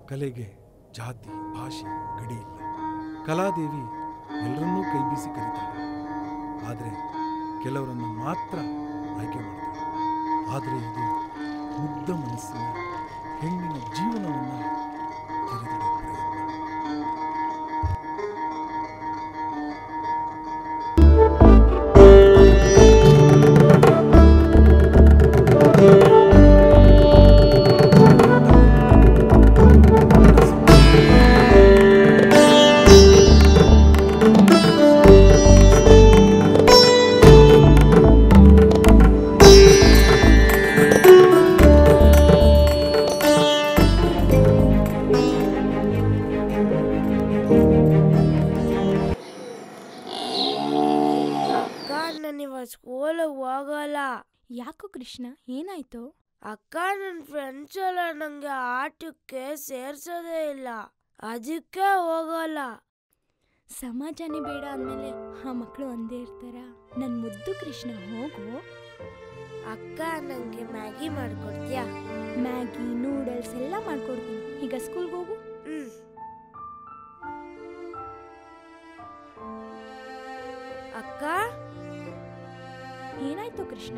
ಕಲೆಗೆ ಜಾತಿ ಭಾಷೆ ಗಡಿ ಇಲ್ಲ. ಕಲಾದೇವಿ ಎಲ್ಲರನ್ನೂ ಕೈಬೀಸಿ ಕರೀತಾಳೆ. ಆದರೆ ಕೆಲವರನ್ನು ಮಾತ್ರ ಆಯ್ಕೆ ಮಾಡ್ತಾಳೆ. ಆದರೆ ಇದು ಮುಗ್ಧ ಮನಸ್ಸಿನ ಹೆಣ್ಣಿನ ಜೀವನವನ್ನು ತೆರೆದಿಡೋ ಪ್ರಯತ್ನ. ಸ್ಕೂಲಿಗೆ ಹೋಗಲ್ಲ. ಯಾಕೋ ಕೃಷ್ಣ, ಏನಾಯ್ತು? ಅಕ್ಕ, ನನ್ನ ಫ್ರೆಂಡ್ಸ್ ಎಲ್ಲ ನಂಗೆ ಆಟಕ್ಕೆ ಸೇರ್ಸೋದೇ ಇಲ್ಲ, ಅದಕ್ಕೆ ಹೋಗಲ್ಲ. ಸಮಾಜನೇ ಬೇಡ ಅಂದಮೇಲೆ ಆ ಮಕ್ಕಳು ಒಂದೇ ಇರ್ತಾರ? ನನ್ನ ಮುದ್ದು ಕೃಷ್ಣ, ಹೋಗು. ಅಕ್ಕ, ನಂಗೆ ಮ್ಯಾಗಿ ಮಾಡ್ಕೊಡ್ತೀಯಾ? ಮ್ಯಾಗಿ, ನೂಡಲ್ಸ್ ಎಲ್ಲ ಮಾಡ್ಕೊಡ್ತೀನಿ. ಈಗ ಸ್ಕೂಲ್ಗೆ ಹೋಗು. ಅಕ್ಕ, ಏನಾಯ್ತು ಕೃಷ್ಣ?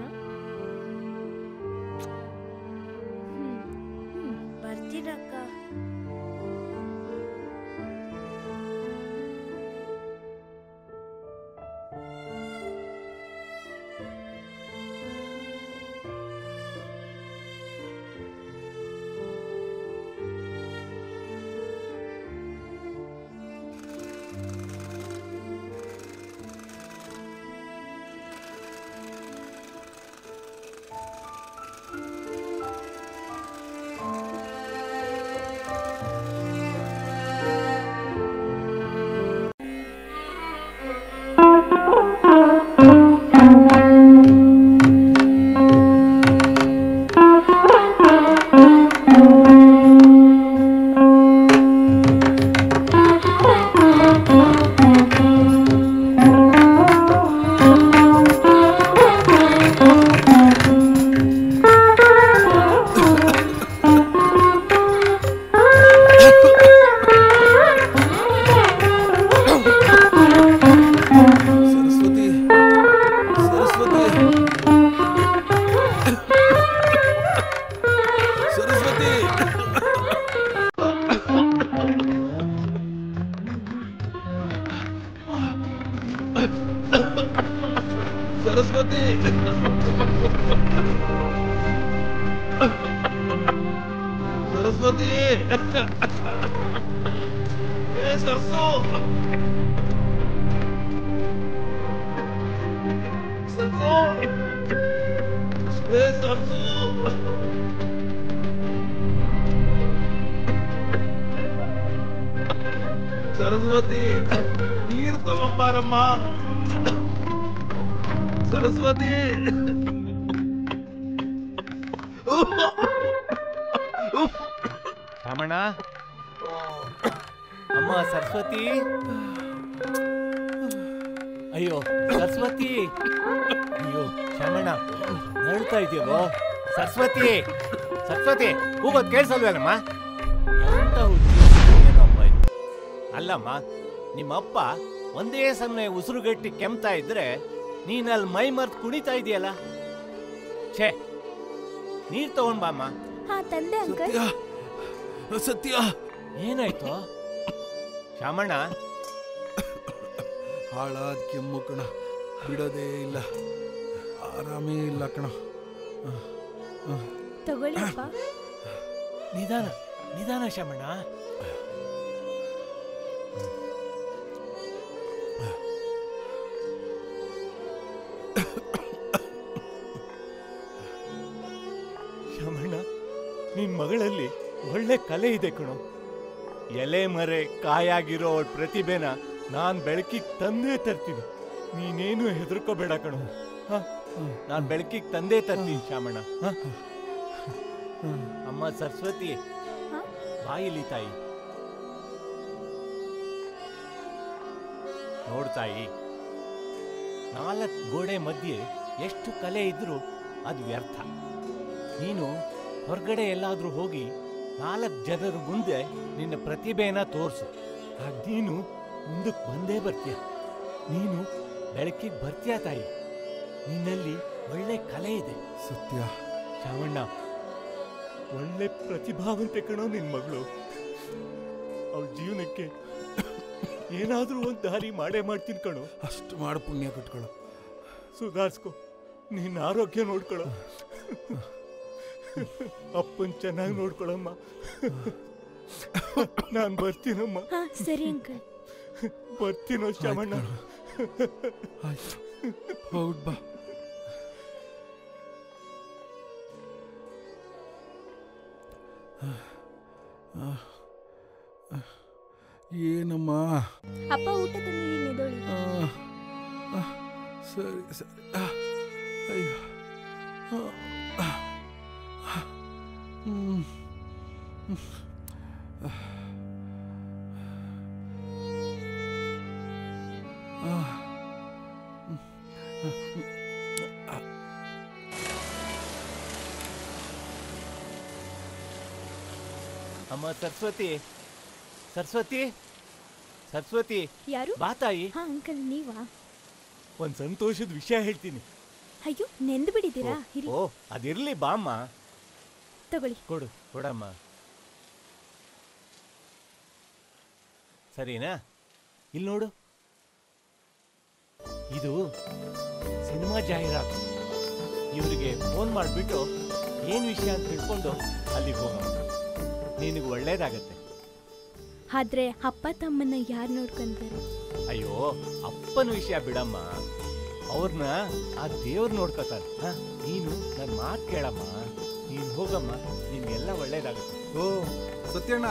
ಬರ್ತೀನಕ್ಕ. ಸರಸ್ವತಿ, ಸರಸ್ವತಿ, ಸರ್ಸು, ಸರ್ಸು, ಸರ್ಸು, ಸರಸ್ವತಿ, ನೀರು ತಗೊಂಬಾರಮ್ಮ. ಸರಸ್ವತಿ, ರಾಮಣ್ಣ, ಅಮ್ಮ ಸರಸ್ವತಿ, ಅಯ್ಯೋ ಸರಸ್ವತಿ, ಅಯ್ಯೋ ಶ್ಯಾಮಣ್ಣ, ನಳ್ತಾ ಇದೆಯೋ ಸರಸ್ವತಿ? ಸರಸ್ವತಿ ಕೂಗೋದು ಕೇಳಿಸಲ್ವೇನಮ್ಮ? ಎಂತ ಏನಪ್ಪ ಇದು? ಅಲ್ಲಮ್ಮ, ನಿಮ್ಮಪ್ಪ ಒಂದೇ ಸಮನೆ ಉಸಿರುಗಟ್ಟಿ ಕೆಮ್ತಾ ಇದ್ರೆ ನೀನಲ್ಲಿ ಮೈ ಮರ್ತು ಕುಣಿತಾ ಇದೆಯಲ್ಲ. ಛೇ, ನೀರ್ ತಗೊಂಡ್ ಬಾಮ್ಮ. ತಂದೆ ಅಂಕಲ್. ಸತ್ಯ, ಏನಾಯ್ತು ಶ್ಯಾಮಣ್ಣ? ಹಾಳಾದ ಕೆಮ್ಮು ಕಣ, ಬಿಡೋದೇ ಇಲ್ಲ, ಆರಾಮೇ ಇಲ್ಲ ಕಣ. ತಗೊಳ್ಳಿಪ್ಪ. ನಿಧಾನ ನಿಧಾನ ಶ್ಯಾಮಣ್ಣ. ಶ್ಯಾಮಣ್ಣ, ನಿನ್ ಮಗಳಲ್ಲಿ ಒಳ್ಳೆ ಕಲೆ ಇದೆ ಕಣೋ. ಎಲೆ ಮರೆ ಕಾಯಾಗಿರೋ ಅವಳ ಪ್ರತಿಭೆನ ನಾನ್ ಬೆಳಕಿಗೆ ತಂದೇ ತರ್ತೀನಿ. ನೀನೇನು ಹೆದರ್ಕೋಬೇಡ ಕಣೋ. ನಾನ್ ಬೆಳಕಿಗೆ ತಂದೇ ತರ್ತೀನಿ ಶ್ಯಾಮಣ್ಣ. ಅಮ್ಮ ಸರಸ್ವತಿ, ಬಾಯಿಲಿ ತಾಯಿ. ನೋಡ್ತಾಯಿ, 4 ಗೋಡೆ ಮಧ್ಯೆ ಎಷ್ಟು ಕಲೆ ಇದ್ರೂ ಅದು ವ್ಯರ್ಥ. ನೀನು ಹೊರಗಡೆ ಎಲ್ಲಾದ್ರೂ ಹೋಗಿ 4 ಜನರ ಮುಂದೆ ನಿನ್ನ ಪ್ರತಿಭೆನ ತೋರಿಸು. ಆಗ ನೀನು ಮುಂದಕ್ಕೆ ಬಂದೇ ಬರ್ತೀಯ. ನೀನು ಬೆಳಕಿಗೆ ಬರ್ತೀಯ ತಾಯಿ. ನಿನ್ನಲ್ಲಿ ಒಳ್ಳೆ ಕಲೆ ಇದೆ. ಸತ್ಯ. ಚಾಮಣ್ಣ, ಒಳ್ಳೆ ಪ್ರತಿಭಾವಂತೆ ಕಣೋ ನಿನ್ ಮಗಳು. ಅವಳ ಜೀವನಕ್ಕೆ ಏನಾದ್ರೂ ಒಂದು ದಾರಿ ಮಾಡೇ ಮಾಡ್ತೀನಿ ಕಣೋ. ಅಷ್ಟು ಮಾಡಿ ಪುಣ್ಯ ಕಟ್ಕೊಳ್ಳೋ. ಸುಧಾರಿಸ್ಕೊ, ನಿನ್ನ ಆರೋಗ್ಯ ನೋಡ್ಕೊಳ್ಳೋ. ಅಪ್ಪನ್ ಚೆನ್ನಾಗಿ ನೋಡ್ಕೊಳಮ್ಮ. ನಾನ್ ಬರ್ತೀನಮ್ಮ. ಸರಿ ಅಂಕಲ್. ಬರ್ತೀನೋ ಶ್ಯಾಮಣ್ಣ. ಆಯ್ತು, ಹೌದು ಬಾ. ಏನಮ್ಮ? ಅಪ್ಪ ಊಟ ತಂದಿದ್ದೀನಿ, ಎದೊಳಿ. ಸರಿ ಸರಿ. ಅಯ್ಯೋ. ಅಮ್ಮ ಸರಸ್ವತಿ, ಸರಸ್ವತಿ, ಸರಸ್ವತಿ. ಯಾರು? ಬಾ ತಾಯಿ. ಹಾ ಅಂಕಲ್, ನೀವಾ? ಒಂದ್ ಸಂತೋಷದ ವಿಷಯ ಹೇಳ್ತೀನಿ. ಅಯ್ಯೋ, ನೆಂದು ಬಿಡಿದ್ದೀರಾ? ಓ, ಅದಿರ್ಲಿ ಬಾಮ್ಮ. ತಗೊಳ್ಳಿ. ಕೊಡಮ್ಮ. ಸರಿನಾ? ಇಲ್ಲಿ ನೋಡು, ಇದು ಸಿನಿಮಾ ಜಾಹೀರಾತು. ಇವರಿಗೆ ಫೋನ್ ಮಾಡಿಬಿಟ್ಟು ಏನ್ ವಿಷಯ ಅಂತ ತಿಳ್ಕೊಂಡು ಅಲ್ಲಿಗೆ ಹೋಗೋಣ. ನಿನಗೆ ಒಳ್ಳೇದಾಗತ್ತೆ. ಆದ್ರೆ ಅಪ್ಪ ತಮ್ಮನ್ನ ಯಾರು ನೋಡ್ಕೊಂತಾರೆ? ಅಯ್ಯೋ, ಅಪ್ಪನ ವಿಷಯ ಬಿಡಮ್ಮ. ಅವ್ರನ್ನ ಆ ದೇವ್ರು ನೋಡ್ಕೊತಾನೆ. ನೀನು ನನ್ನ ಮಾತು ಕೇಳಮ್ಮ. ನೀನು ಹೋಗಮ್ಮ, ನಿನ್ಗೆಲ್ಲ ಒಳ್ಳೇದಾಗತ್ತೆ. ಓ ಸತ್ಯಣ್ಣ,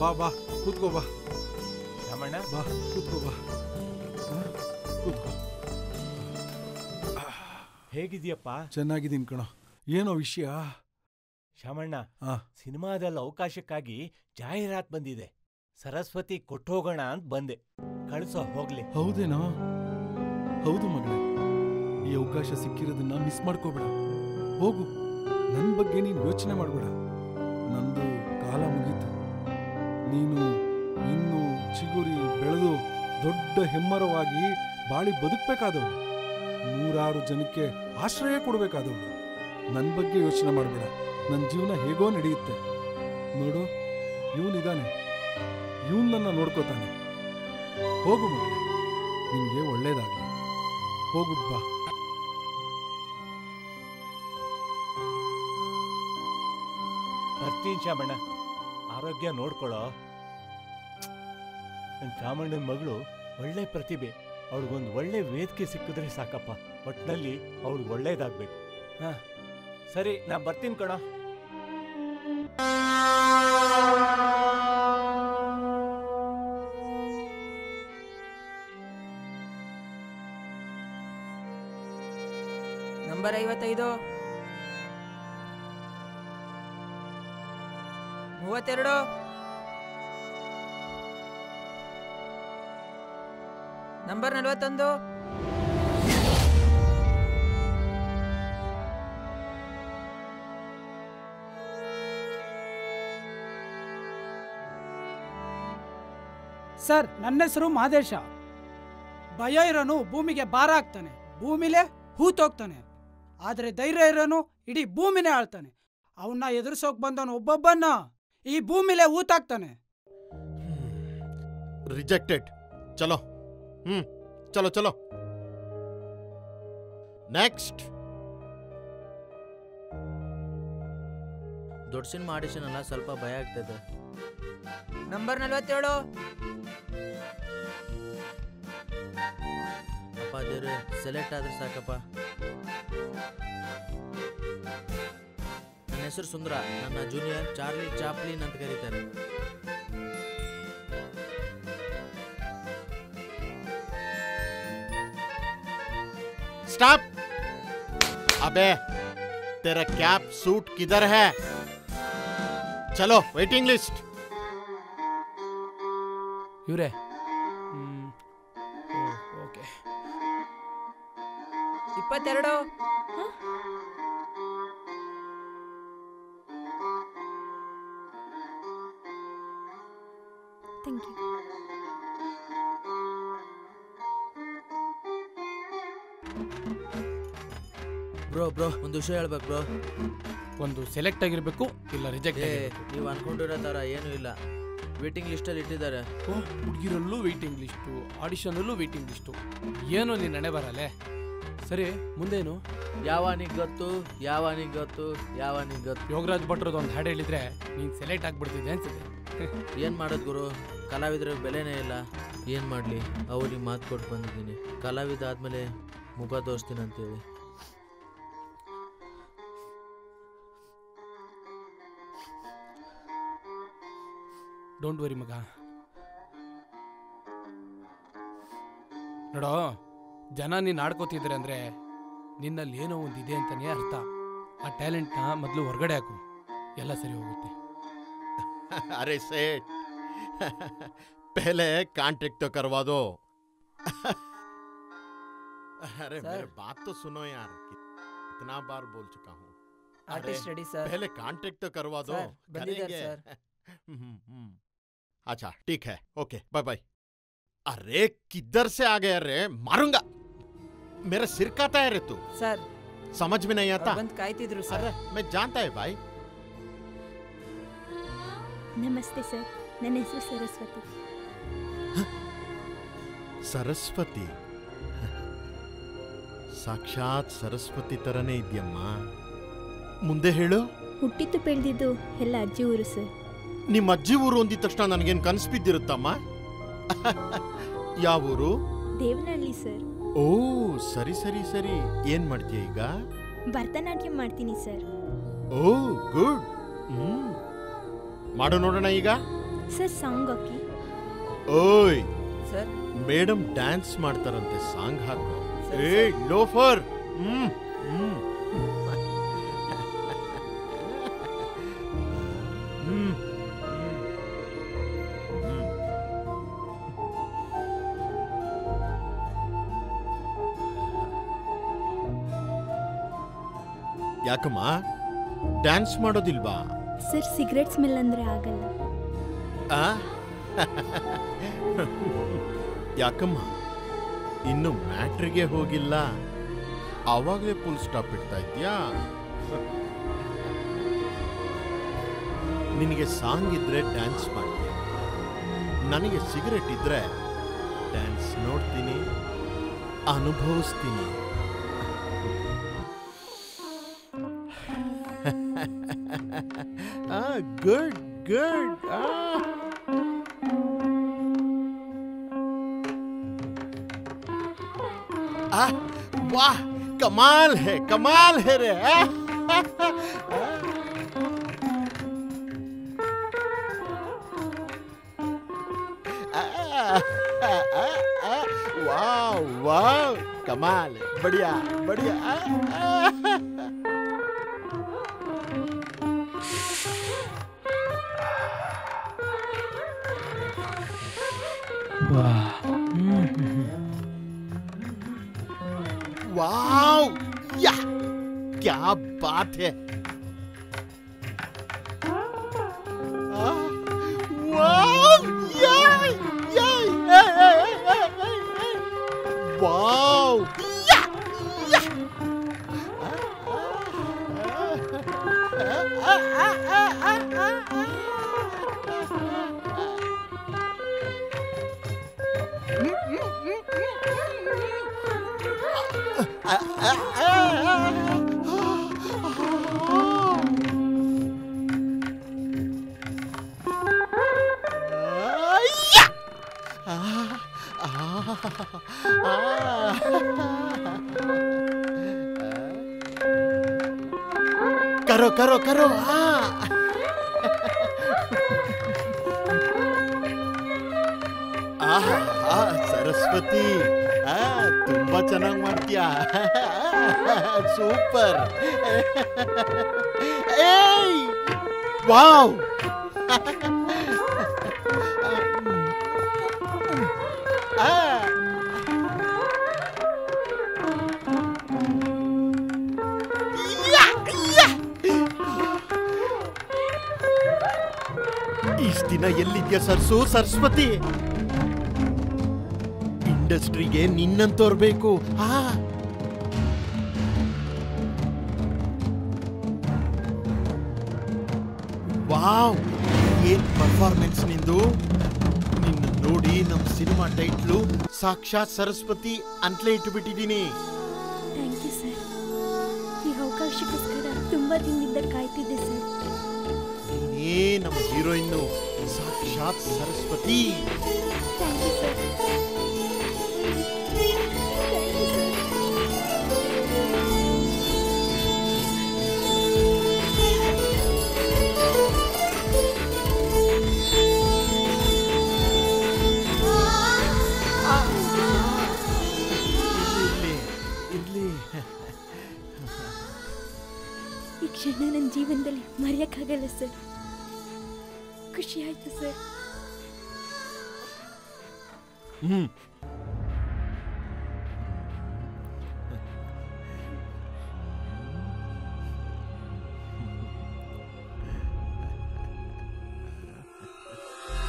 ಬಾ ಬಾ, ಕೂತ್ಕೋ ಬಾ. ರಾಮಣ್ಣ, ಬಾ ಕೂತ್ಕೋ ಬಾ. ಕೂತ್ಕೋ. ಹೇಗಿದ್ಯಪ್ಪ? ಚೆನ್ನಾಗಿದ್ದೀನಿ ಕಣೋ. ಏನೋ ವಿಷಯ? ಶ್ಯಾಮಣ್ಣ, ಸಿನಿಮಾದಲ್ಲಿ ಅವಕಾಶಕ್ಕಾಗಿ ಜಾಹೀರಾತ್ ಬಂದಿದೆ. ಸರಸ್ವತಿ ಕೊಟ್ಟೋಗೋಣ ಅಂತ ಬಂದೆ. ಕಳ್ಸೋ ಹೋಗ್ಲಿ. ಹೌದೇನೋ? ಹೌದು ಮಗಳೇ, ಈ ಅವಕಾಶ ಸಿಕ್ಕಿರೋದನ್ನ ಮಿಸ್ ಮಾಡ್ಕೋಬೇಡ. ಹೋಗು, ನನ್ನ ಬಗ್ಗೆ ನೀನು ಯೋಚನೆ ಮಾಡ್ಬೇಡ. ನಂದು ಕಾಲ ಮುಗೀತು. ನೀನು ಇನ್ನು ಚಿಗುರಿ ಬೆಳೆದು ದೊಡ್ಡ ಹೆಮ್ಮರವಾಗಿ ಬಾಳಿ ಬದುಕಬೇಕಾದವಳು. 100 ಜನಕ್ಕೆ ಆಶ್ರಯ ಕೊಡಬೇಕಾದವಳು. ನನ್ನ ಬಗ್ಗೆ ಯೋಚನೆ ಮಾಡಬೇಡ. ನನ್ನ ಜೀವನ ಹೇಗೋ ನಡೆಯುತ್ತೆ. ನೋಡು, ಇವನಿದ್ದಾನೆ, ಇವನ್ ನನ್ನ ನೋಡ್ಕೋತಾನೆ. ಹೋಗು ಮಗಳೇ, ನಿನ್ಗೆ ಒಳ್ಳೇದಾಗ್ಲಿ. ಹೋಗು ಬಾ. ಬರ್ತೀನಿ ಚಾಮಣ್ಣ. ಆರೋಗ್ಯ ನೋಡ್ಕೊಳ್ಳೋ. ನನ್ನ ಚಾಮಣ್ಣನ ಮಗಳು ಒಳ್ಳೆ ಪ್ರತಿಭೆ. ಅವಳಿಗೊಂದು ಒಳ್ಳೆ ವೇದಿಕೆ ಸಿಕ್ಕಿದ್ರೆ ಸಾಕಪ್ಪ. ಒಟ್ಟಿನಲ್ಲಿ ಅವಳಿಗೆ ಒಳ್ಳೇದಾಗ್ಬೇಕು. ಹಾ ಸರಿ, ನಾ ಬರ್ತೀನಿ ಕಣ. Number 55, 32, number 41. ಸರ್, ನನ್ನ ಹೆಸರು ಮಾದೇಶ. ಭಯ ಇರೋನು ಭೂಮಿಗೆ ಭಾರ ಆಗ್ತಾನೆ, ಭೂಮಿಲೇ ಹೂತೋಗ್ತಾನೆ. ಆದ್ರೆ ಧೈರ್ಯ ಇರೋನು ಇಡೀ ಭೂಮಿನೇ ಆಳ್ತಾನೆ. ಅವನ್ನ ಎದುರಿಸೋಕ್ ಬಂದವನು ಒಬ್ಬೊಬ್ಬನ್ನ ಈ ಭೂಮಿಲೇ ಹೂತಾಗ್ತಾನೆ. ರಿಜೆಕ್ಟೆಡ್. ಚಲೋ. ಚಲೋ ಚಲೋ. ನೆಕ್ಸ್ಟ್. ದೊಡ್ಡ ಸಿನಿಮಾ ಆಡಿಷನ್ ಅಲ್ಲ, ಸ್ವಲ್ಪ ಭಯ ಆಗ್ತದೆ. ನಂಬರ್ 47. ಅಪ್ಪ ದೇವ್ರೆ, ಸೆಲೆಕ್ಟ್ ಆದ್ರೆ ಸಾಕಪ್ಪ. ನನ್ನ ಹೆಸರು ಸುಂದರ. ನನ್ನ ಜೂನಿಯರ್ ಚಾರ್ಲಿ ಚಾಪ್ಲಿನ್ ಅಂತ ಕರೀತಾರೆ. स्टॉप। अबे तेरा कैप सूट किधर है? चलो वेटिंग लिस्ट। ಇವ್ರೆ ಓಕೆ. 22. ಬ್ರೋ ಬ್ರೋ ಒಂದು ವಿಷಯ ಹೇಳ್ಬೇಕು ಬ್ರೋ. ಒಂದು ಸೆಲೆಕ್ಟ್ ಆಗಿರ್ಬೇಕು ಇಲ್ಲ ರಿಜೆಕ್ಟ್ ನೀವು ಅನ್ಕೊಂಡಿರೋ ಥರ ಏನೂ ಇಲ್ಲ. ವೇಟಿಂಗ್ ಲಿಸ್ಟಲ್ಲಿ ಇಟ್ಟಿದ್ದಾರೆ. ಹುಡುಗಿರಲ್ಲೂ ವೇಟಿಂಗ್ ಲಿಸ್ಟು, ಆಡಿಷನಲ್ಲೂ ವೇಟಿಂಗ್ ಲಿಸ್ಟು. ಏನೋ ನೀನು ಹಣೆ ಬರಲ್ಲೇ. ಸರಿ ಮುಂದೇನು? ಯಾವನಿಗೆ ಗೊತ್ತು ಯಾವನಿಗೆ ಗೊತ್ತು ಯಾವನಿಗೆ ಗೊತ್ತು. ಯೋಗರಾಜ್ ಭಟ್ರದ್ದು ಒಂದು ಹಾಡು ಹೇಳಿದ್ರೆ ನೀನು ಸೆಲೆಕ್ಟ್ ಆಗಿಬಿಡ್ತಿದ್ದೆ ಅನ್ಸುತ್ತೆ. ಏನು ಮಾಡೋದು ಗುರು, ಕಲಾವಿದ್ರಿಗೆ ಬೆಲೆನೇ ಇಲ್ಲ. ಏನು ಮಾಡಲಿ, ಅವ್ರಿಗೆ ಮಾತು ಕೊಟ್ಟು ಬಂದಿದ್ದೀನಿ. ಕಲಾವಿದ ಆದಮೇಲೆ ಮುಖ ತೋರಿಸ್ತೀನಿ ಅಂತೇಳಿ. ಡೋಂಟ್ ವರಿ ಮಗ. ನೋಡೋ, ಜನ ನೀನು ಆಡ್ಕೋತಿದ್ರೆ ಅಂದರೆ ನಿನ್ನಲ್ಲಿ ಏನೋ ಒಂದು ಇದೆ ಅಂತಲೇ ಅರ್ಥ. ಆ ಟ್ಯಾಲೆಂಟ್ನ ಮೊದಲು ಹೊರಗಡೆ ಹಾಕು, ಎಲ್ಲ ಸರಿ ಹೋಗುತ್ತೆ. अरे सेठ पहले कॉन्ट्रैक्ट तो करवा दो। अरे मेरे बात तो सुनो यार, कितना बार बोल चुका हूँ। आर्टिस्ट रेडी सर, पहले कॉन्ट्रैक्ट तो करवा दो। करेंगे सर। अच्छा ठीक है, ओके बाय बाय। अरे किधर से आ गया रे, मारूंगा। मेरा सिर खाता है रे तू। सर समझ में नहीं आता। बंद काಯ್ತಿದ್ರು सर। अरे मैं जानता है भाई। ನಮಸ್ತೆ ಸರ್, ನನ್ನ ಹೆಸರು ಸರಸ್ವತಿ. ಸರಸ್ವತಿ? ಸಾಕ್ಷಾತ್ ಸರಸ್ವತಿ ತರನೇ ಇದೆಯಮ್ಮ. ಮುಂದೆ ಹೇಳು. ಹುಟ್ಟಿದ್ದು ಬೆಳೆದಿದ್ದು ಎಲ್ಲ ಅಜ್ಜಿ ಊರು ಸರ್. ನಿಮ್ಮ ಅಜ್ಜಿ ಊರು ಅಂದಿದ ತಕ್ಷಣ ನನಗೇನು ಕನಸು ಬಿದ್ದಿರುತ್ತಮ್ಮ? ಯಾವ ಊರು? ದೇವನಹಳ್ಳಿ ಸರ್. ಓ ಸರಿ ಸರಿ ಸರಿ. ಏನ್ ಮಾಡ್ತೀಯ ಈಗ? ಭರತನಾಟ್ಯ ಮಾಡ್ತೀನಿ ಸರ್. ಓ ಗುಡ್. ಮಾಡು ನೋಡೋಣ ಈಗ. ಸರ್ ಸಾಂಗ್ ಹಾಕಿ. ಓಯ್ ಸರ್ ಮೇಡಮ್ ಡ್ಯಾನ್ಸ್ ಮಾಡ್ತಾರಂತೆ, ಸಾಂಗ್ ಹಾಕು. ಏ ಲೋಫರ್. ಯಾಕಮ್ಮ ಡ್ಯಾನ್ಸ್ ಮಾಡೋದಿಲ್ವಾ? ಸರ್ ಸಿಗರೆಟ್ ಸ್ಮೆಲ್ ಅಂದ್ರೆ ಆಗಲ್ಲ. ಯಾಕಮ್ಮ ಇನ್ನು ಮ್ಯಾಟ್ರಿಗೆ ಹೋಗಿಲ್ಲ, ಆವಾಗಲೇ ಫುಲ್ ಸ್ಟಾಪ್ ಇಡ್ತಾ ಇದ್ಯಾ? ನಿನಗೆ ಸಾಂಗ್ ಇದ್ರೆ ಡ್ಯಾನ್ಸ್ ಮಾಡ್ತೀನಿ, ನನಗೆ ಸಿಗರೆಟ್ ಇದ್ರೆ ಡ್ಯಾನ್ಸ್ ನೋಡ್ತೀನಿ, ಅನುಭವಿಸ್ತೀನಿ. Good good. वाह कमाल है रे। वाह वाह कमाल है, बढ़िया बढ़िया। वाओ या क्या बात है। वाओ या वाओ या करो करो करो। सरस्वती ತುಂಬಾ ಚೆನ್ನಾಗಿ ಮಾಡ್ತೀಯಾ, ಸೂಪರ್। ಏಯ್ ವಾವ್ ಇಷ್ಟು ದಿನ ಎಲ್ಲಿದ್ಯಾ ಸರ್ಸು ಸರಸ್ವತಿ? ಇಂಡಸ್ಟ್ರಿಗೆ ನಿನ್ನಂತೋರ್ ಬೇಕು. ವಾವ್, ಏನ್ ಪರ್ಫಾರ್ಮೆನ್ಸ್ ನಿಂದು. ನಿನ್ನ ನೋಡಿ ನಮ್ಮ ಸಿನಿಮಾ ಟೈಟ್ಲು ಸಾಕ್ಷಾತ್ ಸರಸ್ವತಿ ಅಂತಲೇ ಇಟ್ಟುಬಿಟ್ಟಿದ್ದೀನಿ. Thank you sir. ಈ ಅವಕಾಶಕ್ಕೋಸ್ಕರ ತುಂಬಾ ದಿನದಿಂದ ಕಾಯ್ತಿದ್ದೆ ಸರ್. ನೀನೇ ನಮ್ಮ ಹೀರೋಯಿನ್ನು, ಸಾಕ್ಷಾತ್ ಸರಸ್ವತಿ. Thank you sir. ಈ ಕ್ಷಣ ನನ್ನ ಜೀವನದಲ್ಲಿ ಮರೆಯಕ್ಕಾಗಲ್ಲ ಸರ್. ಖುಷಿ ಆಯ್ತು ಸರ್.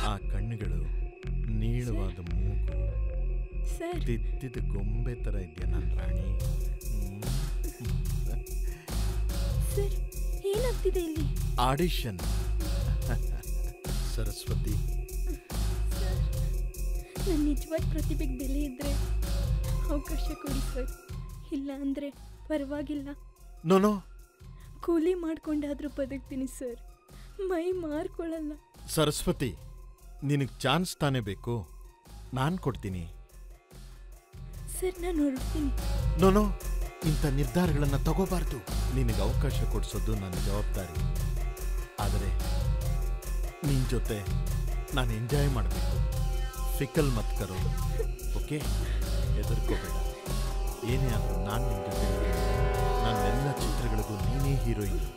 ಆ ಕಣ್ಣುಗಳು, ನೀಳವಾದ ಮೂಗು, ಸರ್ ತಿದ್ದಿದ ಗೊಂಬೆ ತರ ಇದೆಯಾ ನನ್ನ ರಾಣಿ. ಸರ್ ಏನಾಗ್ತಿದೆ ಇಲ್ಲಿ? ಆಡಿಷನ್. ಸರಸ್ವತಿ, ಸರ್ ನನ್ನ ನಿಜವಾದ ಪ್ರತಿಭೆಗೆ ಬೆಲೆ ಇದ್ರೆ ಅವಕಾಶ ಕೊಡಿ ಸರ್. ಇಲ್ಲ ಅಂದ್ರೆ ಪರವಾಗಿಲ್ಲ, ನೋನೋ ಕೂಲಿ ಮಾಡ್ಕೊಂಡಾದ್ರೂ ಬದುಕ್ತೀನಿ ಸರ್. ಮೈ ಮಾರ್ಕೊಳ್ಳಲ್ಲ. ಸರಸ್ವತಿ, ನಿನಗೆ ಚಾನ್ಸ್ ತಾನೇ ಬೇಕು, ನಾನು ಕೊಡ್ತೀನಿ. ಸರ್ ನಾನು ಹೊರಡ್ತೀನಿ. ನೋನೋ, ಇಂಥ ನಿರ್ಧಾರಗಳನ್ನು ತಗೋಬಾರ್ದು. ನಿನಗೆ ಅವಕಾಶ ಕೊಡಿಸೋದು ನನ್ನ ಜವಾಬ್ದಾರಿ. ಆದರೆ ನಿನ್ನ ಜೊತೆ ನಾನು ಎಂಜಾಯ್ ಮಾಡಬೇಕು. ಫಿಕಲ್ ಮತ್ ಕರೋ, ಓಕೆ? ಹೆದರ್ಕೋಬೇಡ. ಏನೇ ಆದರೂ ನಾನು ನಿನ್ನ ಜೊತೆ ಇರ್ತೀನಿ. ನನ್ನೆಲ್ಲ ಚಿತ್ರಗಳಿಗೂ ನೀನೇ ಹೀರೋಯಿನ್.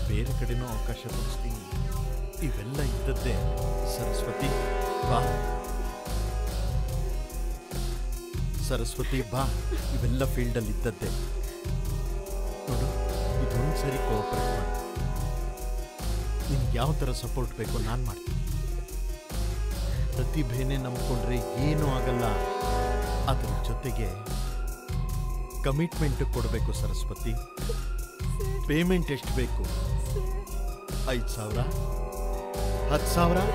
ಬೇರೆ ಕಡೆನೂ ಅವಕಾಶ ಕೊಡಿಸ್ತೀನಿ. ಇವೆಲ್ಲ ಇದ್ದದ್ದೇ. ಸರಸ್ವತಿ ಬಾ, ಸರಸ್ವತಿ ಬಾ. ಇವೆಲ್ಲ ಫೀಲ್ಡಲ್ಲಿ ಇದ್ದದ್ದೇ. ನೋಡು, ಇದೊಂದು ಸರಿ ಕೋಆಪರೇಟ್ ಮಾಡಿ. ನಿನ್ಗೆ ಯಾವ ಥರ ಸಪೋರ್ಟ್ ಬೇಕೋ ನಾನು ಮಾಡ್ತೀನಿ. ಪ್ರತಿಭೆನೇ ನಂಬ್ಕೊಂಡ್ರೆ ಏನೂ ಆಗಲ್ಲ. ಅದರ ಜೊತೆಗೆ ಕಮಿಟ್ಮೆಂಟ್ ಕೊಡಬೇಕು. ಸರಸ್ವತಿ, ಪೇಮೆಂಟ್ ಎಷ್ಟು ಬೇಕು? 5,000, 10,000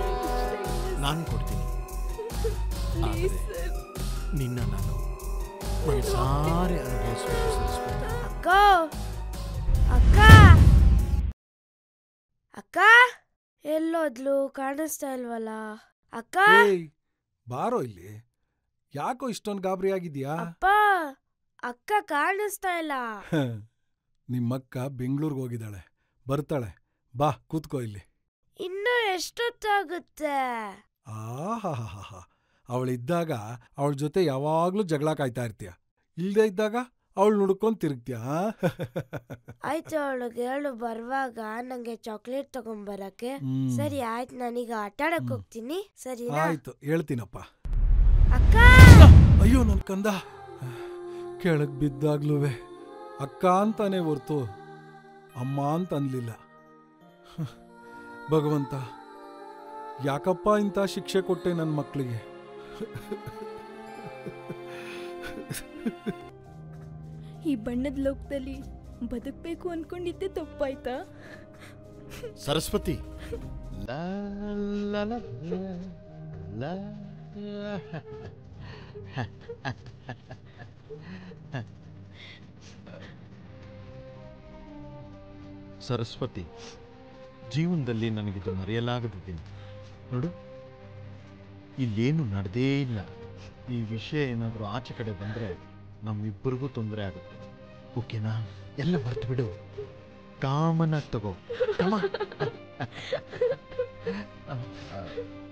ನಾನು ಕೊಡ್ತೀನಿ. ಆದರೆ ನಿನ್ನ ನಾನು ಮನಸಾರೆ ಅನುಭವಿಸ್ಬೇಕು. ಸರಸ್ವತಿ, ಅಕ್ಕ ಅಕ್ಕ ಅಕ್ಕ ಎಲ್ಲೋದ್ಲು? ಕಾಣಿಸ್ತಾ ಇಲ್ವಲ್ಲ ಅಕ್ಕ. ಬಾರೋ ಇಲ್ಲಿ. ಯಾಕೋ ಇಷ್ಟೊಂದು ಗಾಬರಿ ಆಗಿದ್ಯಾ? ಅಪ್ಪ, ಅಕ್ಕ ಕಾಣಿಸ್ತಾ ಇಲ್ಲ. ನಿಮ್ಮಕ್ಕ ಬೆಂಗಳೂರಿಗೆ ಹೋಗಿದ್ದಾಳೆ, ಬರ್ತಾಳೆ. ಬಾ ಕೂತ್ಕೋ ಇಲ್ಲಿ. ಇನ್ನು ಎಷ್ಟೊತ್ತಾಗುತ್ತೆ? ಆಹಾಹಾಹಾ, ಅವಳಿದ್ದಾಗ ಅವಳ ಜೊತೆ ಯಾವಾಗ್ಲೂ ಜಗಳ ಕಾಯ್ತಾ ಇರ್ತೀಯ. ಇಲ್ದೇ ಇದ್ದಾಗ ಅವಳು ನುಡ್ಕೊಂಡ್ ತಿರುಗ್ತೀಯ. ಆಯ್ತು, ಅವಳಿಗೆ ಹೇಳು ಬರುವಾಗ ನಂಗೆ ಚಾಕ್ಲೇಟ್ ತಗೊಂಬರಕ್ಕೆ. ಸರಿ ಆಯ್ತು, ನಾನೀಗ ಆಟಾಡಕ್ ಹೋಗ್ತೀನಿ. ಸರಿ ಆಯ್ತು, ಹೇಳ್ತೀನಪ್ಪ. ಅಕ್ಕ, ಅಯ್ಯೋ ನನ್ ಕಂದ. ಕೆಳಗ್ ಬಿದ್ದಾಗ್ಲೂವೆ ಅಕ್ಕ ಅಂತಾನೆ ಹೊರ್ತು ಅಮ್ಮ ಅಂತ ಅನ್ಲಿಲ್ಲ. ಭಗವಂತ, ಯಾಕಪ್ಪ ಇಂಥ ಶಿಕ್ಷೆ ಕೊಟ್ಟೆ ನನ್ನ ಮಕ್ಕಳಿಗೆ. ಈ ಬಣ್ಣದ ಲೋಕದಲ್ಲಿ ಬದುಕಬೇಕು ಅನ್ಕೊಂಡಿದ್ದೆ ತಪ್ಪಾಯ್ತಾ? ಸರಸ್ವತಿ, ಸರಸ್ವತಿ, ಜೀವನದಲ್ಲಿ ನನಗಿದು ಮರೆಯಲಾಗದ ದಿನ. ನೋಡು, ಇಲ್ಲೇನು ನಡೆದೇ ಇಲ್ಲ. ಈ ವಿಷಯ ಏನಾದರೂ ಆಚೆ ಕಡೆ ಬಂದರೆ ನಮ್ಮಿಬ್ಬರಿಗೂ ತೊಂದರೆ ಆಗುತ್ತೆ. ಓಕೆನಾ? ಎಲ್ಲ ಮರ್ತು ಬಿಡು. ಕಾಮನಾಗಿ ತಗೋ.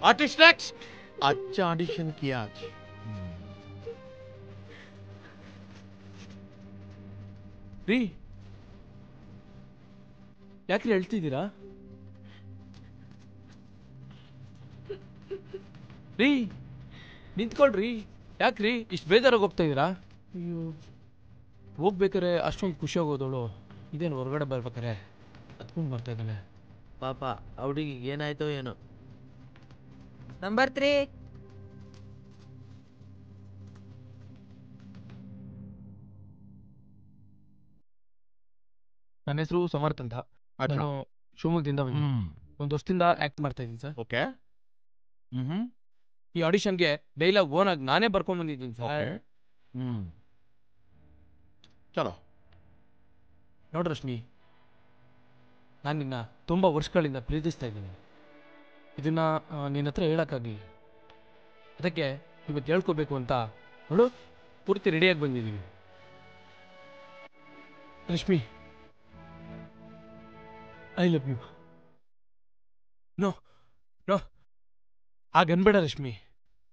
Artist next. अच्छा ऑडिशन किया आज. ರೀ, ಯಾಕ್ರಿ ಹೇಳ್ತಿದ್ದೀರಾ? ರೀ ನಿಂತ್ಕೊಳ್ರಿ. ಯಾಕ್ರಿ ಇಷ್ಟು ಬೇಜಾರಾಗಿ ಹೋಗ್ತಾ ಇದ್ದೀರಾ? ಅಯ್ಯೋ, ಹೋಗ್ಬೇಕಾರೆ ಅಷ್ಟೊಂದು ಖುಷಿ ಆಗೋದವಳು ಇದೇನು ಹೊರಗಡೆ ಬರ್ಬೇಕಾರೆ ಹತ್ಕೊಂಡು ಬರ್ತಾ ಇದ್ದಾಳೆ. ಪಾಪ ಅವಳಿಗೆ ಏನಾಯ್ತೋ ಏನೋ. ನಂಬರ್ 3. ನನ್ನ ಹೆಸರು ಸಮರ್ಥ ಅಂತ. ನಾನು ಶಿವಮೊಗ್ಗದಿಂದ ಒಂದು ವರ್ಷದಿಂದ ಆ್ಯಕ್ಟ್ ಮಾಡ್ತಾ ಇದ್ದೀನಿ ಸರ್. ಓಕೆ. ಈ ಆಡಿಷನ್ಗೆ ಡೈಲಾಗ್ ಓನಾಗಿ ನಾನೇ ಬರ್ಕೊಂಡ್ ಬಂದಿದ್ದೀನಿ ಸರ್. ಚಲೋ. ನೋಡು ರಶ್ಮಿ, ನಾನು ನಿನ್ನ ತುಂಬ ವರ್ಷಗಳಿಂದ ಪ್ರೀತಿಸ್ತಾ ಇದ್ದೀನಿ. ಇದನ್ನ ನಿನ್ನ ಹತ್ರ ಹೇಳೋಕ್ಕಾಗಲಿಲ್ಲ, ಅದಕ್ಕೆ ಇವತ್ತು ಹೇಳ್ಕೋಬೇಕು ಅಂತ ನೋಡು ಪೂರ್ತಿ ರೆಡಿಯಾಗಿ ಬಂದಿದ್ದೀವಿ. Rashmi, I love you. No no ಹಾಗನ್ಬೇಡ ರಶ್ಮಿ,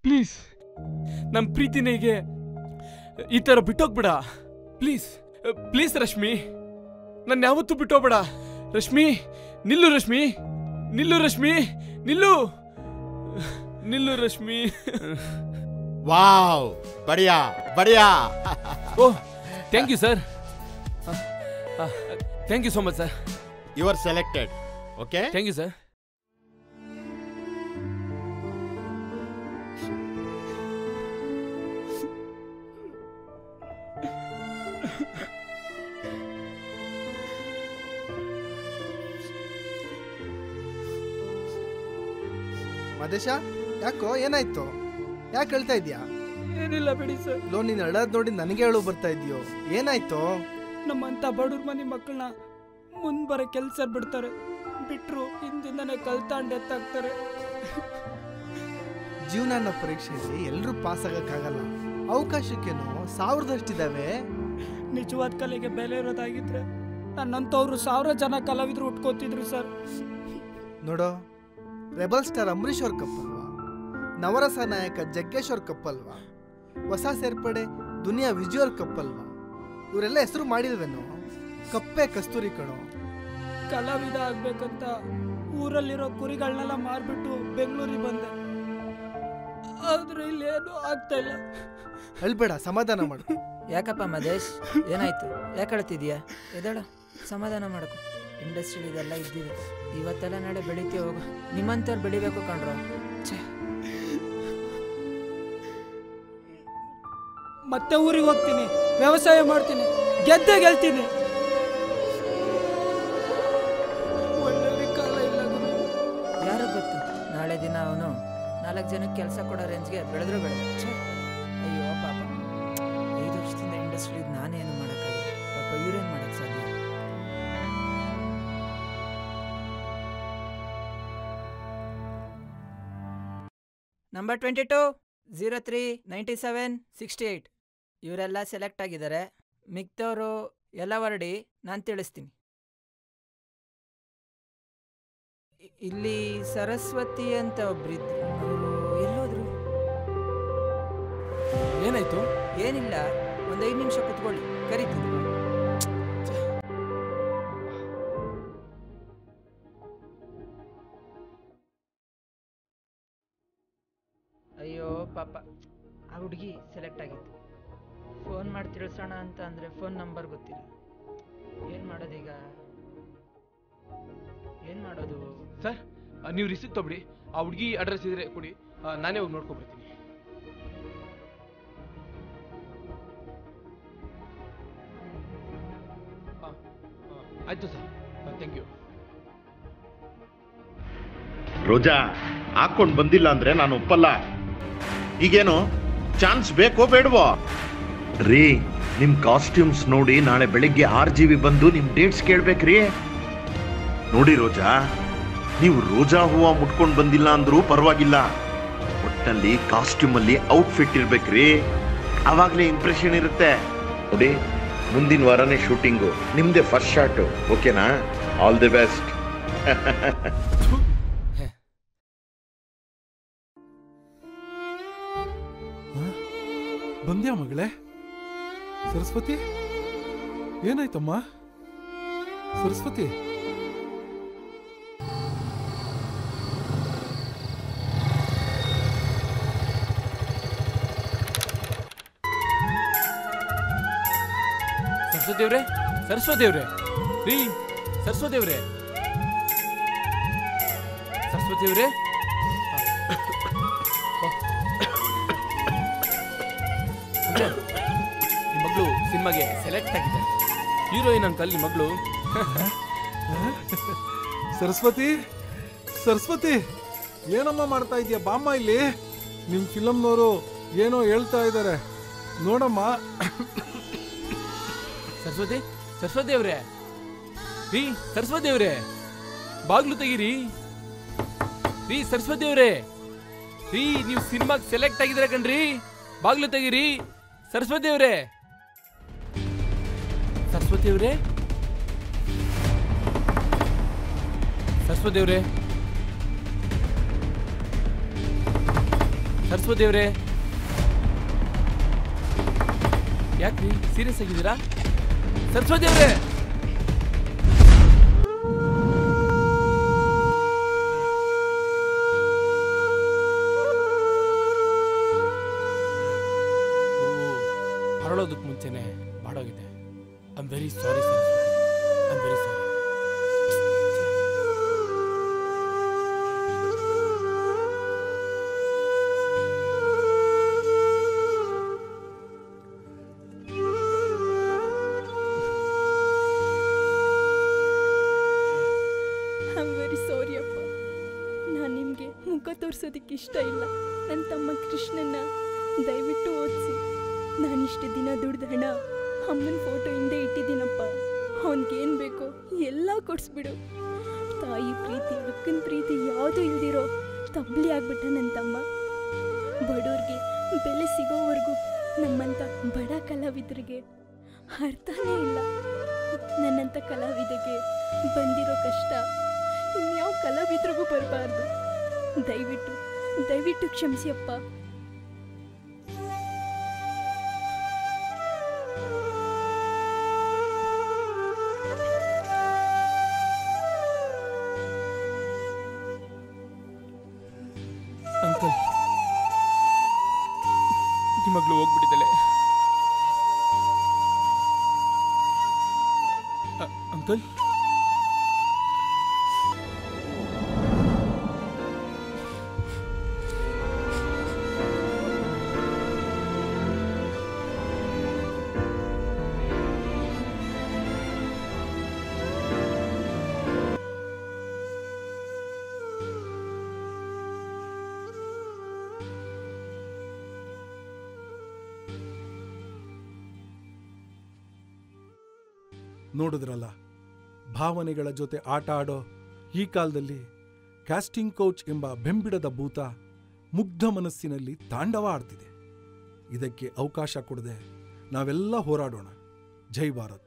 ಪ್ಲೀಸ್. ನಮ್ಮ ಪ್ರೀತಿನಿಗೆ ಈ ಥರ ಬಿಟ್ಟೋಗ್ಬೇಡ ಪ್ಲೀಸ್. ಪ್ಲೀಸ್ ರಶ್ಮಿ, ನನ್ನ ಯಾವತ್ತೂ ಬಿಟ್ಟೋಗ್ಬೇಡ. ರಶ್ಮಿ ನಿಲ್ಲು, ರಶ್ಮಿ ನಿಲ್ಲು, ರಶ್ಮಿ ನಿಲ್ಲು, ನಿಲ್ಲು ರಶ್ಮಿ. ವಾವ್, ಬಡಿಯಾ ಬಡಿಯಾ. Oh, thank you sir, thank you so much sir. You are selected. Okay, thank you sir. Madesha, ಯಾಕೋ ಏನಾಯ್ತು? ಯಾಕೆ ಹೇಳ್ತಾ ಇದೀಯಾ? ಏನಿಲ್ಲ ಬಿಡಿ ಸರ್. ಲೋ, ನೀನ್ ಅಳೋದ್ ನೋಡಿ ನನಗೆ ಹೇಳು ಬರ್ತಾ ಇದೆಯೋ? ಏನಾಯ್ತು? ನಮ್ಮಂತ ಬಡವ್ರ ಮನೆ ಮಕ್ಕಳನ್ನ ಮುಂದ್ ಬರೋ ಕೆಲ್ಸ ಬಿಡ್ತಾರೆ, ಬಿಟ್ರು ಹಿಂದಿಂದನೇ ಕಲ್ತಾಂಡ್ ಎತ್ತಾಕ್ತಾರೆ. ಜೀವನ ಪರೀಕ್ಷೆಯಲ್ಲಿ ಎಲ್ರೂ ಪಾಸ್ ಆಗಕ್ಕಾಗಲ್ಲ. ಅವಕಾಶಕ್ಕೇನೋ 1000ದಷ್ಟಿದಾವೆ. ನಿಜವಾದ ಕಲೆಗೆ ಬೆಲೆ ಇರೋದಾಗಿದ್ರೆ ನನ್ನಂತವ್ರು 1000 ಜನ ಕಲಾವಿದ್ರು ಉಟ್ಕೋತಿದ್ರು ಸರ್. ನೋಡೋ, ರೆಬಲ್ ಸ್ಟಾರ್ ಅಂಬರೀಶ್ ಅವ್ರ ಕಪ್ಪಲ್ವಾ, ನವರಸ ನಾಯಕ ಜಗ್ಗೇಶ್ ಅವ್ರ ಕಪ್ಪಲ್ವಾ, ಹೊಸ ಸೇರ್ಪಡೆ ದುನಿಯಾ ವಿಜಯ್ ಅವ್ರ ಕಪ್ಪಲ್ವಾ? ಇವರೆಲ್ಲ ಹೆಸರು ಮಾಡಿಲ್ವೇನೋ? ಕಪ್ಪೆ ಕಸ್ತೂರಿ ಕಣೋ. ಕಲಾವಿದ ಆಗ್ಬೇಕಂತ ಊರಲ್ಲಿರೋ ಕುರಿಗಳನ್ನೆಲ್ಲ ಮಾರ್ಬಿಟ್ಟು ಬೆಂಗಳೂರಿಗೆ ಬಂದೆ, ಆದ್ರೆ ಇಲ್ಲಿ ಏನು ಆಗ್ತಾ ಇಲ್ಲ. ಅಳ್ಬೇಡ, ಸಮಾಧಾನ ಮಾಡು. ಯಾಕಪ್ಪ ಮದೇಶ್, ಏನಾಯ್ತು? ಯಾಕೆ ಅಳ್ತಿದ್ಯಾ? ಎದಳ, ಸಮಾಧಾನ ಮಾಡಕು. ಇಂಡಸ್ಟ್ರಿಲಿ ಇದೆಲ್ಲ ಇದ್ದಿದೆ, ಇವತ್ತೆಲ್ಲ ನಾಳೆ ಬೆಳಿತೀವಿ. ಹೋಗು, ನಿಮ್ಮಂತವ್ರು ಬೆಳಿಬೇಕು ಕಣ್ರೋ. ಮತ್ತೆ ಊರಿಗೆ ಹೋಗ್ತೀನಿ, ವ್ಯವಸಾಯ ಮಾಡ್ತೀನಿ, ಗೆದ್ದೆ ಗೆಲ್ತೀನಿ. ಒಳ್ಳೆ ಕಾಲ ಇಲ್ಲ. ಯಾರು ಗೊತ್ತು, ನಾಳೆ ದಿನ ಅವನು 4 ಜನಕ್ಕೆ ಕೆಲಸ ಕೊಡೋ ರೇಂಜ್ಗೆ ಬೆಳೆದ್ರು ಬೆಳೆದ. ಅಯ್ಯೋ ಪಾಪ, 5 ವರ್ಷದಿಂದ ಇಂಡಸ್ಟ್ರಿ ನಾನೇನು ಮಾಡೋಕ್ಕಾಗಿಲ್ಲ. ಪಾಪ ಇವ್ರೇನು ಮಾಡೋಕ್ಕೆ ಸಾಧ್ಯ? ನಂಬರ್ 22 03 97 68 ಇವರೆಲ್ಲ ಸೆಲೆಕ್ಟ್ ಆಗಿದ್ದಾರೆ. ಮಿಕ್ದವರು ಎಲ್ಲ ಹೊರಡಿ, ನಾನು ತಿಳಿಸ್ತೀನಿ. ಇಲ್ಲಿ ಸರಸ್ವತಿ ಅಂತ ಒಬ್ರಿದ್ರು, ಅವರು ಎಲ್ಲೋದ್ರು? ಏನಾಯ್ತು? ಏನಿಲ್ಲ, ಒಂದು 5 ನಿಮಿಷ ಕುತ್ಕೊಳ್ಳಿ, ಕರಿತೀನಿ. ಅಯ್ಯೋ ಪಾಪ, ಆ ಹುಡುಗಿ ಸೆಲೆಕ್ಟ್ ಆಗಿತ್ತು. ಫೋನ್ ಮಾಡಿ ತಿಳಿಸೋಣ ಅಂತ ಅಂದರೆ ಫೋನ್ ನಂಬರ್ ಗೊತ್ತಿಲ್ಲ. ಏನು ಮಾಡೋದೀಗ? ಏನು ಮಾಡೋದು ಸರ್? ನೀವು ರಿಸಿಪ್ಟ್ ತಗೊಬಿಡಿ, ಆ ಹುಡುಗಿ ಅಡ್ರೆಸ್ ಇದ್ರೆ ಕೊಡಿ, ನಾನೇ ಹೋಗಿ ನೋಡ್ಕೊಂಡ್ಬರ್ತೀನಿ. ಆಯ್ತು ಸರ್, ಥ್ಯಾಂಕ್ ಯು. ರೋಜಾ, ಹಾಕೊಂಡು ಬಂದಿಲ್ಲ ಅಂದ್ರೆ ನಾನು ಒಪ್ಪಲ್ಲ. ಈಗೇನು ಚಾನ್ಸ್ ಬೇಕೋ ಬೇಡವೋ? ರೀ, ನಿಮ್ ಕಾಸ್ಟ್ಯೂಮ್ಸ್ ನೋಡಿ ನಾಳೆ ಬೆಳಿಗ್ಗೆ 6 GB ಬಂದು ನಿಮ್ ಡೇಟ್ಸ್ ಕೇಳ್ಬೇಕ್ರಿ. ನೋಡಿ ರೋಜಾ, ನೀವು ರೋಜಾ ಹೂವ ಮುಟ್ಕೊಂಡು ಬಂದಿಲ್ಲ ಅಂದ್ರೂ ಪರವಾಗಿಲ್ಲ, ಒಟ್ಟಲ್ಲಿ ಕಾಸ್ಟ್ಯೂಮ್ ಅಲ್ಲಿ ಔಟ್ಫಿಟ್ ಇರ್ಬೇಕ್ರಿ, ಅವಾಗ್ಲೇ ಇಂಪ್ರೆಷನ್ ಇರುತ್ತೆ. ನೋಡಿ, ಮುಂದಿನ ವಾರನೇ ಶೂಟಿಂಗು, ನಿಮ್ದೇ ಫಸ್ಟ್ ಶಾಟ್. ಓಕೆನಾ? All the best. ಬಂದ್ಯಾ ಮಗಳೇ? ಸರಸ್ವತಿ, ಏನಾಯ್ತಮ್ಮ? ಸರಸ್ವತಿ, ಸರಸ್ವತಿಯವ್ರೆ, ಸರಸ್ವತಿಯವ್ರೆ, ರೀ ಸರಸ್ವತಿಯವ್ರೆ, ಸರಸ್ವತಿಯವ್ರೆ, ನಿಮ್ಮ ಮಗಳು ಸಿನಿಮಾಗೆ ಸೆಲೆಕ್ಟ್ ಆಗಿದೆ. ಹೀರೋಯಿನ್ ಅಂಕಲ್ ನಿಮ್ಮ ಮಗಳು. ಸರಸ್ವತಿ, ಸರಸ್ವತಿ, ಏನಮ್ಮ ಮಾಡ್ತಾ ಇದೀಯ? ಬಾಮ್ಮ ಇಲ್ಲಿ. ನಿಮ್ ಫಿಲಮ್ನವರು ಏನೋ ಹೇಳ್ತಾ ಇದ್ದಾರೆ ನೋಡಮ್ಮ. ಸರಸ್ವತಿ, ಸರಸ್ವತಿ ಅವ್ರೆ, ರೀ ಸರಸ್ವತಿ ಅವ್ರೆ, ಬಾಗ್ಲು ತೆಗೀರಿ. ರೀ ಸರಸ್ವತಿ ಅವ್ರೆ, ರೀ ನೀವು ಸಿನಿಮಾಗ್ ಸೆಲೆಕ್ಟ್ ಆಗಿದ್ದೀರಾ ಕಣ್ರಿ, ಬಾಗ್ಲು ತೆಗೀರಿ. ಸರಸ್ವತಿ ಅವ್ರೆ, ಸರಸ್ವತಿ ಅವ್ರೆ, ಸರಸ್ವತಿ ಅವ್ರೆ, ಸರಸ್ವತಿ ಅವ್ರೆ, ಯಾಕ್ರಿ ಸೀರಿಯಸ್ ಆಗಿದ್ದೀರಾ? ಸರಸ್ವತಿ ಅವ್ರೆ, ಹರಳೋದಕ್ಕೆ ಮುಂಚೆನೆ ಬಾಡೋಗಿದೆ. I am very sorry Saraswati, I am very sorry. ಮುಖ ತೋರಿಸೋದಕ್ಕೆ ಇಷ್ಟ ಇಲ್ಲ. ನನ್ನ ತಮ್ಮ ಕೃಷ್ಣನ್ನ ದಯವಿಟ್ಟು ಓದಿಸಿ. ನಾನಿಷ್ಟು ದಿನ ದುಡ್ದ ಹಣ ಅಮ್ಮನ ಫೋಟೋ ಹಿಂದೆ ಇಟ್ಟಿದ್ದೀನಪ್ಪ. ಅವನಿಗೇನು ಬೇಕೋ ಎಲ್ಲ ಕೊಡಿಸ್ಬಿಡು. ತಾಯಿ ಪ್ರೀತಿ, ಅಕ್ಕನ ಪ್ರೀತಿ ಯಾವುದೂ ಇಲ್ದಿರೋ ತಬ್ಲಿ ಆಗ್ಬಿಟ್ಟ ನನ್ನ ತಮ್ಮ. ಬಡವ್ರಿಗೆ ಬೆಲೆ ಸಿಗೋವರೆಗೂ ನಮ್ಮಂಥ ಬಡ ಕಲಾವಿದರಿಗೆ ಅರ್ಥನೇ ಇಲ್ಲ. ನನ್ನಂಥ ಕಲಾವಿದರಿಗೆ ಬಂದಿರೋ ಕಷ್ಟ ಇನ್ಯಾವ ಕಲಾವಿದ್ರಿಗೂ ಬರಬಾರ್ದು. ದಯವಿಟ್ಟು ದಯವಿಟ್ಟು ಕ್ಷಮಿಸಿ ಅಪ್ಪ. ಅಂಕಲ್, ನಿಮ್ಮ ಮಗಳು ಹೋಗ್ಬಿಟ್ಟಿದ್ದಾಳೆ. ಅಂಕಲ್, ನೋಡಿದ್ರಲ್ಲ, ಭಾವನೆಗಳ ಜೊತೆ ಆಟ ಆಡೋ ಈ ಕಾಲದಲ್ಲಿ ಕ್ಯಾಸ್ಟಿಂಗ್ ಕೌಚ್ ಎಂಬ ಬೆಂಬಿಡದ ಭೂತ ಮುಗ್ಧ ಮನಸ್ಸಿನಲ್ಲಿ ತಾಂಡವ ಆಡ್ತಿದೆ. ಇದಕ್ಕೆ ಅವಕಾಶ ಕೊಡದೆ ನಾವೆಲ್ಲ ಹೋರಾಡೋಣ. ಜೈ ಭಾರತ್.